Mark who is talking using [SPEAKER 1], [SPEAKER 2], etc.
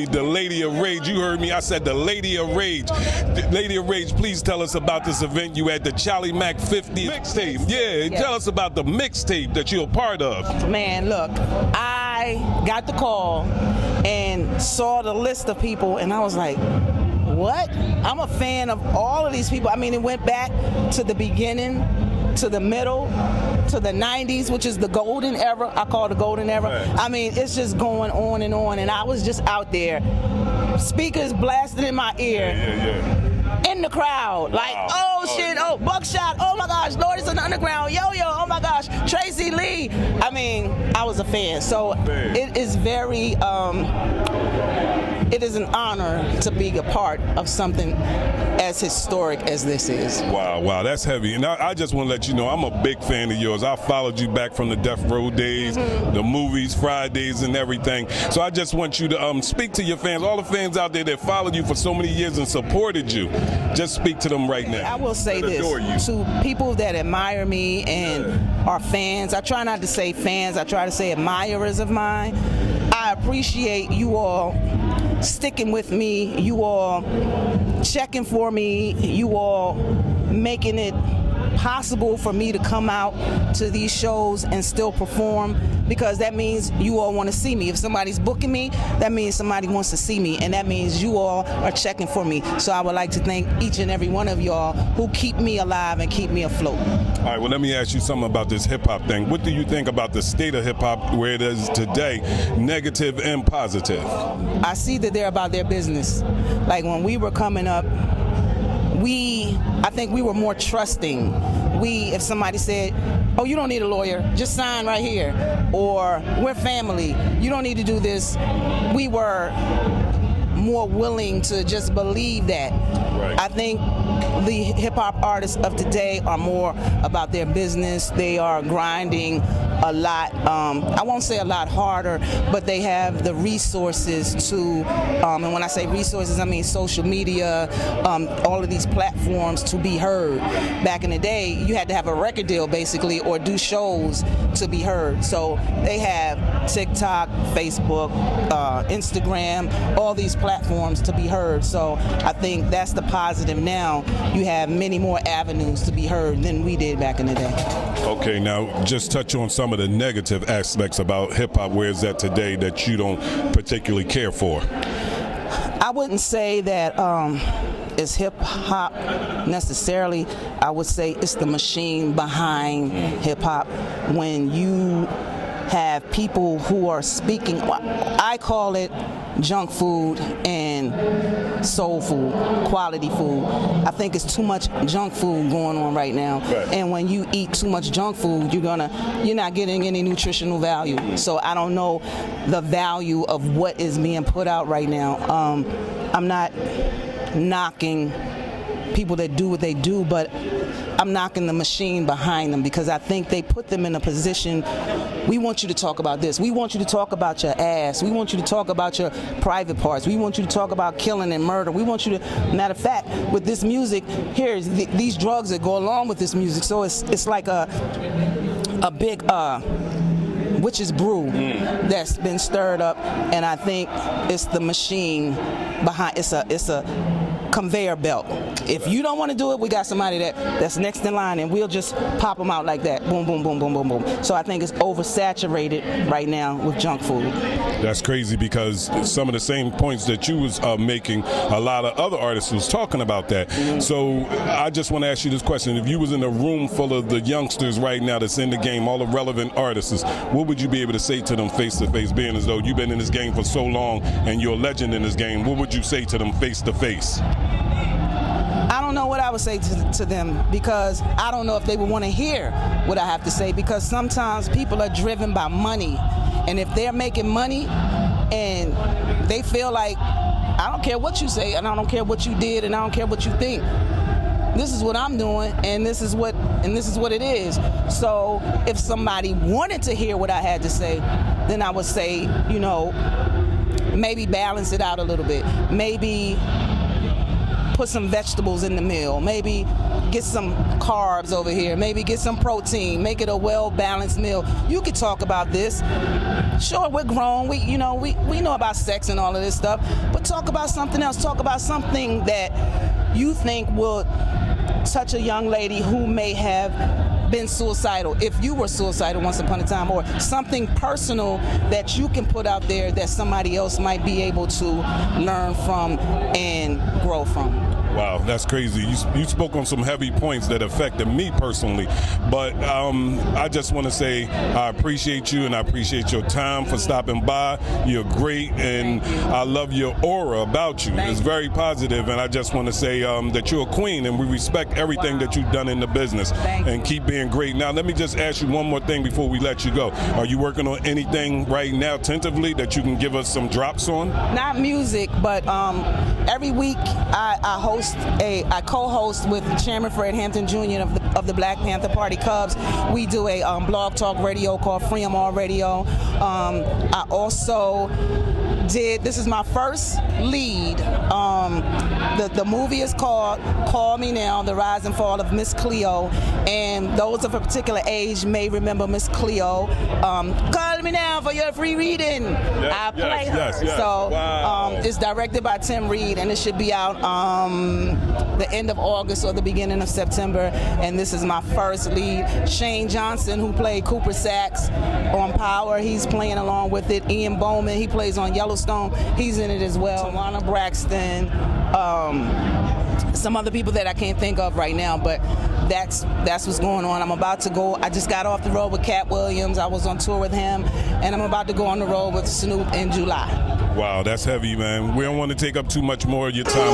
[SPEAKER 1] The Lady of Rage, you heard me, I said the Lady of Rage. Lady of Rage, please tell us about this event you had, the Charlie Mack 50th mixtape. Yeah, tell us about the mixtape that you're a part of.
[SPEAKER 2] Man, look, I got the call and saw the list of people and I was like, what? I'm a fan of all of these people. I mean, it went back to the beginning, to the middle, to the 90s, which is the golden era. I call it the golden era.
[SPEAKER 1] Right.
[SPEAKER 2] I mean, it's just going on, and I was just out there, speakers blasted in my ear. In the crowd, like, oh shit, oh, Buckshot, oh my gosh, Lord in the Underground, Yo-Yo, oh my gosh, Tracy Lee. I mean, I was a fan, so it is very, it is an honor to be a part of something as historic as this is.
[SPEAKER 1] Wow, that's heavy. And I just want to let you know, I'm a big fan of yours. I followed you back from the Death Row days, the movies, Fridays, and everything. So I just want you to speak to your fans, all the fans out there that followed you for so many years and supported you. Just speak to them right now.
[SPEAKER 2] I will say this to people that admire me and are fans. I try not to say fans, I try to say admirers of mine. I appreciate you all sticking with me, you all checking for me, you all making it possible for me to come out to these shows and still perform, because that means you all want to see me. If somebody's booking me, that means somebody wants to see me, and that means you all are checking for me. So I would like to thank each and every one of y'all who keep me alive and keep me afloat.
[SPEAKER 1] All right, well, let me ask you something about this hip-hop thing. What do you think about the state of hip-hop where it is today, negative and positive?
[SPEAKER 2] I see that they're about their business. Like when we were coming up, I think we were more trusting. If somebody said, oh, you don't need a lawyer, just sign right here, or we're family, you don't need to do this, we were more willing to just believe that. Right. I think the hip-hop artists of today are more about their business. They are grinding a lot, I won't say a lot harder, but they have the resources to, and when I say resources, I mean social media, all of these platforms to be heard. Back in the day, you had to have a record deal basically, or do shows to be heard. So they have TikTok, Facebook, Instagram, all these platforms to be heard. So I think that's the positive now. You have many more avenues to be heard than we did back in the day.
[SPEAKER 1] Okay, now just touch on some of the negative aspects about hip-hop. Where is that today that you don't particularly care for?
[SPEAKER 2] I wouldn't say that it's hip-hop necessarily. I would say it's the machine behind hip-hop. When you have people who are speaking, I call it junk food and soul food, quality food. I think it's too much junk food going on right now. Right. And when you eat too much junk food, you're not getting any nutritional value. So I don't know the value of what is being put out right now. I'm not knocking people that do what they do, but I'm knocking the machine behind them, because I think they put them in a position. We want you to talk about this. We want you to talk about your ass. We want you to talk about your private parts. We want you to talk about killing and murder. We want you to, matter of fact, with this music, here's these drugs that go along with this music. So it's like a big witch's brew that's been stirred up, and I think it's the machine behind. It's a conveyor belt. If you don't want to do it, we got somebody that's next in line, and we'll just pop them out like that. Boom, boom, boom, boom, boom, boom. So I think it's oversaturated right now with junk food.
[SPEAKER 1] That's crazy, because some of the same points that you was making, a lot of other artists was talking about that. So I just want to ask you this question. If you was in a room full of the youngsters right now that's in the game, all the relevant artists, what would you be able to say to them face to face, being as though you've been in this game for so long and you're a legend in this game? What would you say to them face to face?
[SPEAKER 2] I don't know what I would say to them, because I don't know if they would want to hear what I have to say, because sometimes people are driven by money, and if they're making money and they feel like, I don't care what you say, and I don't care what you did, and I don't care what you think. This is what I'm doing, and this is what it is. So if somebody wanted to hear what I had to say, then I would say, maybe balance it out a little bit. Maybe put some vegetables in the meal, maybe get some carbs over here, maybe get some protein, make it a well-balanced meal. You could talk about this. Sure, we're grown, we know about sex and all of this stuff, but talk about something else. Talk about something that you think will touch a young lady who may have been suicidal, if you were suicidal once upon a time, or something personal that you can put out there that somebody else might be able to learn from and grow from.
[SPEAKER 1] Wow, that's crazy. You spoke on some heavy points that affected me personally, but I just want to say I appreciate you and I appreciate your time for stopping by. You're great, and I love your aura about you. It's very positive, and I just want to say that you're a queen, and we respect everything that you've done in the business, and keep being great. Now, let me just ask you one more thing before we let you go. Are you working on anything right now tentatively that you can give us some drops on?
[SPEAKER 2] Not music, but every week I co-host with Chairman Fred Hampton Jr. of the Black Panther Party Cubs. We do a blog talk radio called Free 'em All Radio. I also this is my first lead. The movie is called Call Me Now, The Rise and Fall of Miss Cleo, and those of a particular age may remember Miss Cleo. Call me now for your free reading. I play her.
[SPEAKER 1] Yes.
[SPEAKER 2] So
[SPEAKER 1] wow.
[SPEAKER 2] It's directed by Tim Reed, and it should be out the end of August or the beginning of September, and this is my first lead. Shane Johnson, who played Cooper Saxe on Power, he's playing along with it. Ian Bowman, he plays on Yellowstone, he's in it as well. Tawana Braxton, some other people that I can't think of right now, but that's what's going on. I'm about to go. I just got off the road with Cat Williams. I was on tour with him, and I'm about to go on the road with Snoop in July.
[SPEAKER 1] Wow, that's heavy, man. We don't want to take up too much more of your time.